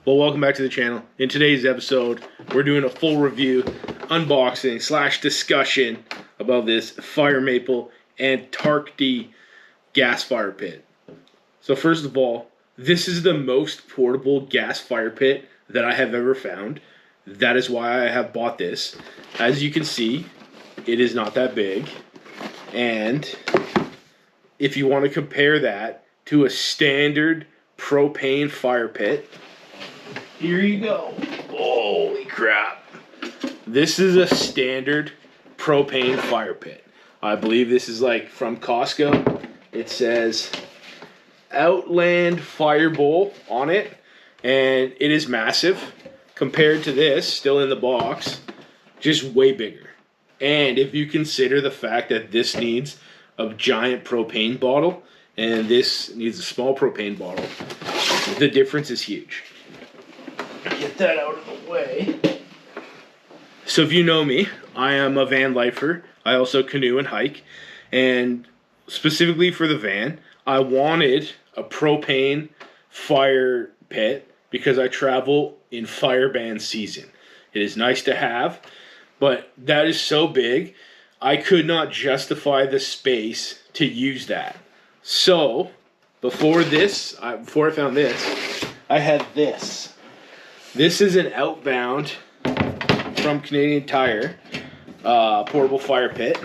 Well, welcome back to the channel. In today's episode, we're doing a full review, unboxing / discussion about this Firemaple Antarcti gas fire pit. So first of all, this is the most portable gas fire pit that I have ever found. That is why I have bought this. As you can see, it is not that big. And if you want to compare that to a standard propane fire pit, here you go. Holy crap. This is a standard propane fire pit. I believe this is like from Costco. It says Outland Fire Bowl on it. And it is massive compared to this, still in the box, just way bigger. And if you consider the fact that this needs a giant propane bottle and this needs a small propane bottle, the difference is huge. Get that out of the way. So if you know me, I am a van lifer. I also canoe and hike. And specifically for the van, I wanted a propane fire pit because I travel in fire band season. It is nice to have, but that is so big, I could not justify the space to use that. So before I found this, I had this. This is an Outbound from Canadian Tire portable fire pit,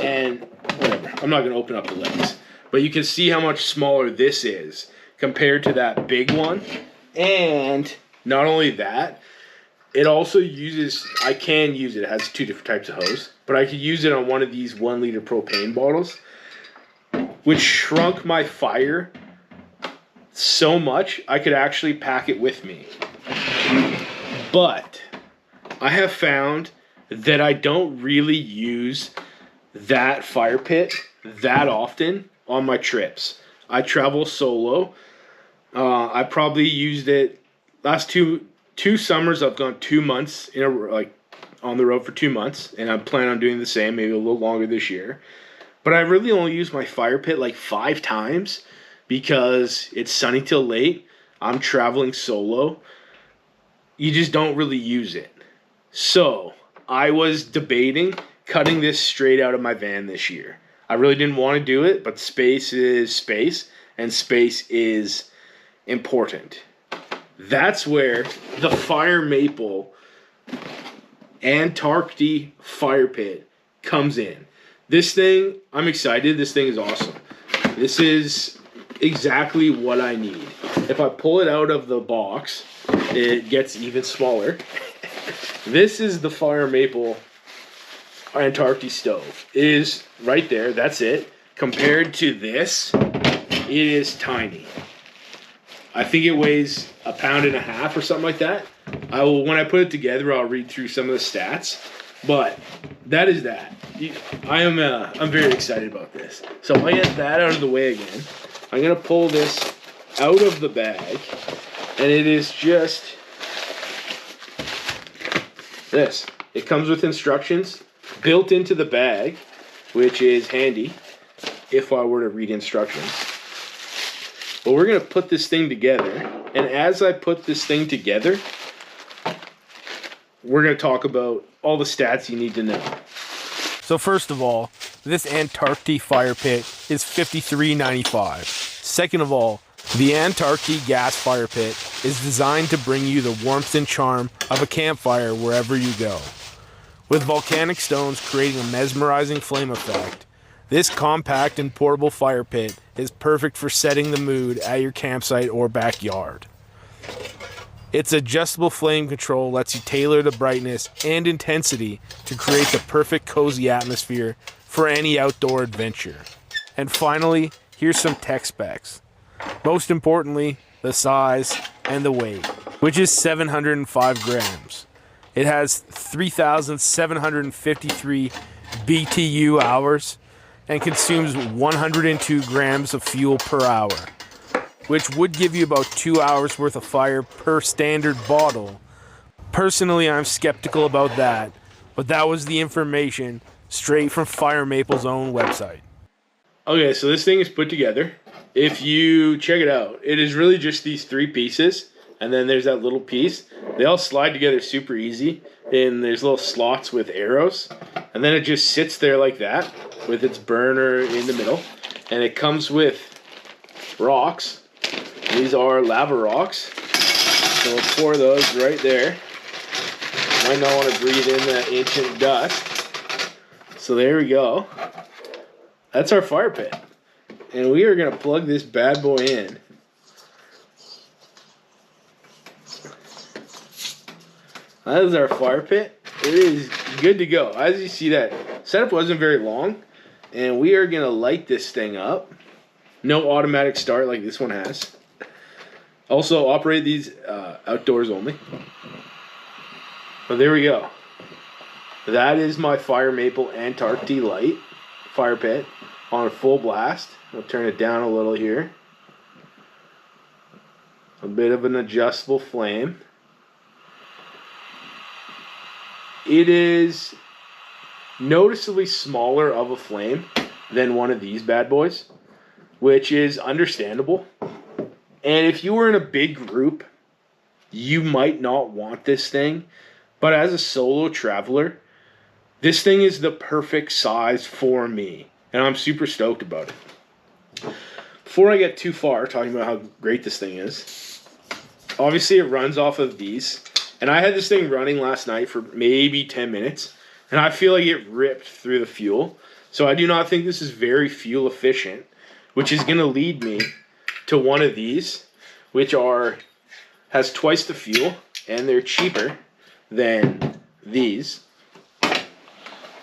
and whatever. I'm not going to open up the legs, but you can see how much smaller this is compared to that big one. And not only that, it also uses, I can use it, it has two different types of hose, but I could use it on one of these 1 liter propane bottles, which shrunk my fire so much I could actually pack it with me. But I have found that I don't really use that fire pit that often on my trips. I travel solo. I probably used it last two summers. I've gone 2 months on the road for 2 months, and I plan on doing the same, maybe a little longer this year. But I really only use my fire pit like 5 times because it's sunny till late. I'm traveling solo. You just don't really use it. So I was debating cutting this straight out of my van this year. I really didn't want to do it, but space is space, and space is important. That's where the Firemaple Antarcti fire pit comes in. This thing, I'm excited. This thing is awesome. This is exactly what I need. If I pull it out of the box, it gets even smaller. This is the Firemaple Antarcti stove. It is right there. That's it. Compared to this, it is tiny. I think it weighs 1.5 pounds or something like that. When I put it together, I'll read through some of the stats. But that is that. I'm very excited about this. So if I get that out of the way again, I'm gonna pull this out of the bag, and it is just this. It comes with instructions built into the bag, which is handy if I were to read instructions. But we're going to put this thing together, and as I put this thing together, we're going to talk about all the stats you need to know. So first of all, this Antarcti fire pit is $53.95. Second of all, the Antarcti gas fire pit is designed to bring you the warmth and charm of a campfire wherever you go. With volcanic stones creating a mesmerizing flame effect, this compact and portable fire pit is perfect for setting the mood at your campsite or backyard. Its adjustable flame control lets you tailor the brightness and intensity to create the perfect cozy atmosphere for any outdoor adventure. And finally, here's some tech specs. Most importantly, the size and the weight, which is 705 grams. It has 3,753 BTU hours and consumes 102 grams of fuel per hour, which would give you about 2 hours worth of fire per standard bottle. Personally, I'm skeptical about that, but that was the information straight from Firemaple's own website. Okay, so this thing is put together. If you check it out, it is really just these 3 pieces. and then there's that little piece. They all slide together super easy, and there's little slots with arrows, and then it just sits there like that with its burner in the middle, and it comes with rocks. These are lava rocks, so we'll pour those right there. Might not want to breathe in that ancient dust. So there we go. That's our fire pit. And we are going to plug this bad boy in. That is our fire pit. It is good to go. As you see, that setup wasn't very long. And we are going to light this thing up. No automatic start like this one has. Also, operate these outdoors only. But there we go. That is my Firemaple Antarcti light fire pit on full blast. I'll turn it down a little here. A bit of an adjustable flame. It is noticeably smaller of a flame than one of these bad boys, which is understandable. And if you were in a big group, you might not want this thing. But as a solo traveler, this thing is the perfect size for me. And I'm super stoked about it. Before I get too far talking about how great this thing is, obviously it runs off of these. And I had this thing running last night for maybe 10 minutes. And I feel like it ripped through the fuel. So I do not think this is very fuel efficient, which is going to lead me to one of these, which has twice the fuel, and they're cheaper than these.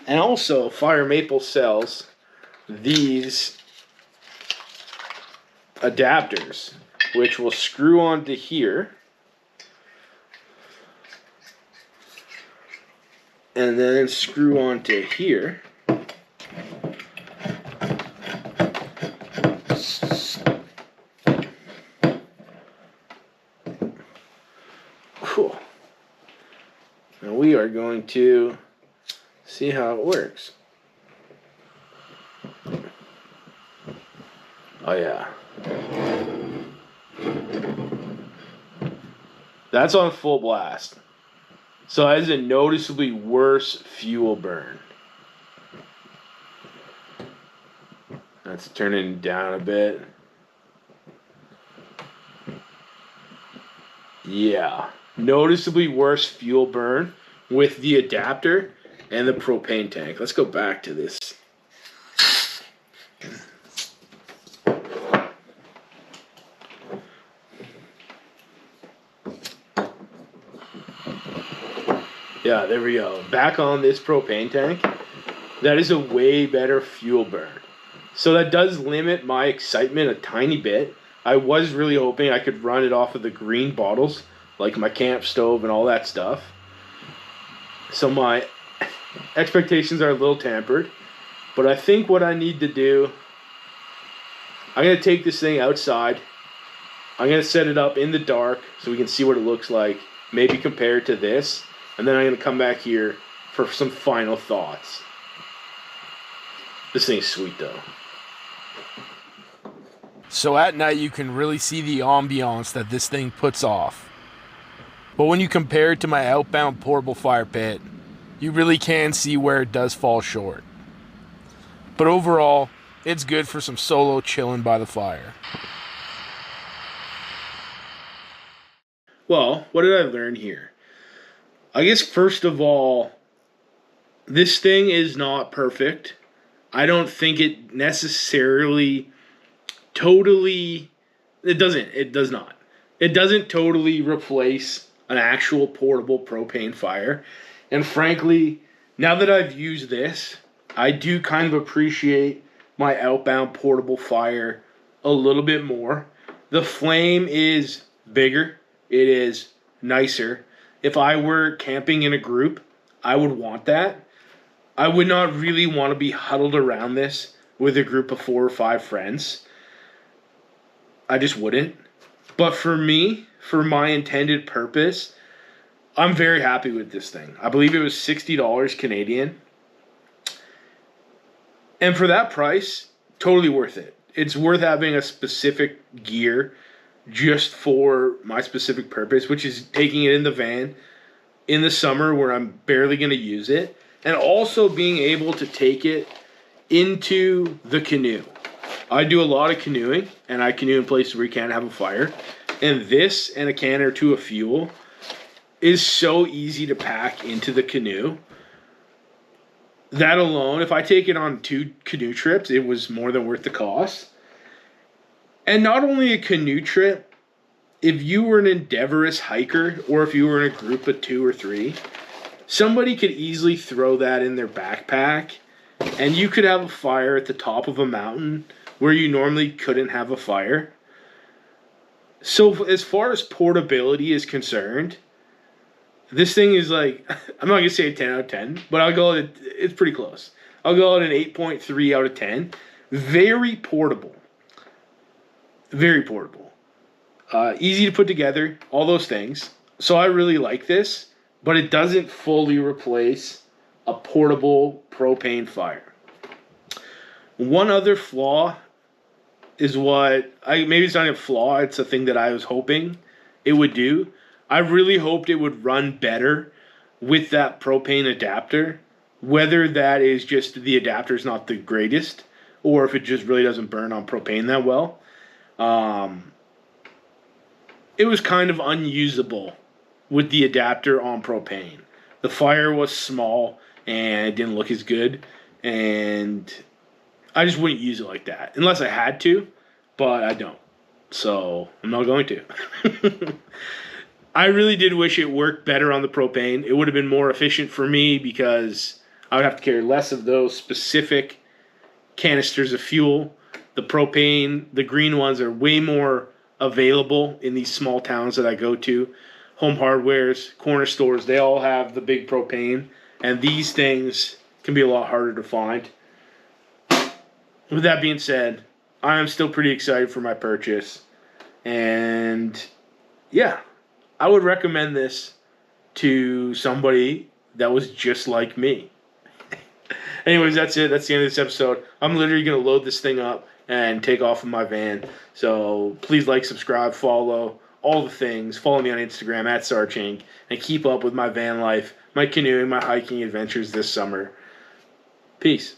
And also, Firemaple sells these adapters, which will screw onto here, and then screw onto here. Cool. And we are going to see how it works. Oh yeah. That's on full blast. So that is a noticeably worse fuel burn. That's turning down a bit. Yeah. Noticeably worse fuel burn with the adapter and the propane tank. Let's go back to this. Yeah, there we go. Back on this propane tank. That is a way better fuel burn. So that does limit my excitement a tiny bit. I was really hoping I could run it off of the green bottles, like my camp stove and all that stuff. So my expectations are a little tampered. But I think what I need to do, I'm going to take this thing outside. I'm going to set it up in the dark so we can see what it looks like. Maybe compare it to this. And then I'm going to come back here for some final thoughts. This thing's sweet though. So at night you can really see the ambiance that this thing puts off. But when you compare it to my outbound portable fire pit, you really can see where it does fall short. But overall, it's good for some solo chilling by the fire. Well, what did I learn here? I guess first of all, this thing is not perfect. I don't think it necessarily it does not. It doesn't totally replace an actual portable propane fire. And frankly, now that I've used this, I do kind of appreciate my outbound portable fire a little bit more. The flame is bigger. It is nicer. If I were camping in a group, I would want that. I would not really want to be huddled around this with a group of 4 or 5 friends. I just wouldn't. But for me, for my intended purpose, I'm very happy with this thing. I believe it was $60 Canadian. And for that price, totally worth it. It's worth having a specific gear just for my specific purpose, which is taking it in the van in the summer where I'm barely going to use it, and also being able to take it into the canoe. I do a lot of canoeing, and I canoe in places where you can't have a fire. And this and a can or two of fuel is so easy to pack into the canoe. That alone, if I take it on 2 canoe trips, it was more than worth the cost. And not only a canoe trip, if you were an endeavorous hiker, or if you were in a group of 2 or 3, somebody could easily throw that in their backpack, and you could have a fire at the top of a mountain where you normally couldn't have a fire. So as far as portability is concerned, this thing is like, I'm not going to say a 10 out of 10, but I'll go it, it's pretty close. I'll go at an 8.3 out of 10. Very portable. Very portable. Easy to put together, all those things. So I really like this, but it doesn't fully replace a portable propane fire. One other flaw is maybe it's not a flaw, it's a thing that I was hoping it would do. I really hoped it would run better with that propane adapter, whether that is just the adapter is not the greatest, or if it just really doesn't burn on propane that well. It was kind of unusable with the adapter on propane. The fire was small and it didn't look as good, and I just wouldn't use it like that unless I had to, but I don't. So I'm not going to. I really did wish it worked better on the propane. It would have been more efficient for me because I would have to carry less of those specific canisters of fuel. The propane, the green ones, are way more available in these small towns that I go to. Home hardwares, corner stores, they all have the big propane, and these things can be a lot harder to find. With that being said, I am still pretty excited for my purchase. And yeah, I would recommend this to somebody that was just like me. Anyways, that's it. That's the end of this episode. I'm literally going to load this thing up and take off in my van. So please like, subscribe, follow, all the things. Follow me on Instagram at Sarchink, and keep up with my van life, my canoeing, my hiking adventures this summer. Peace.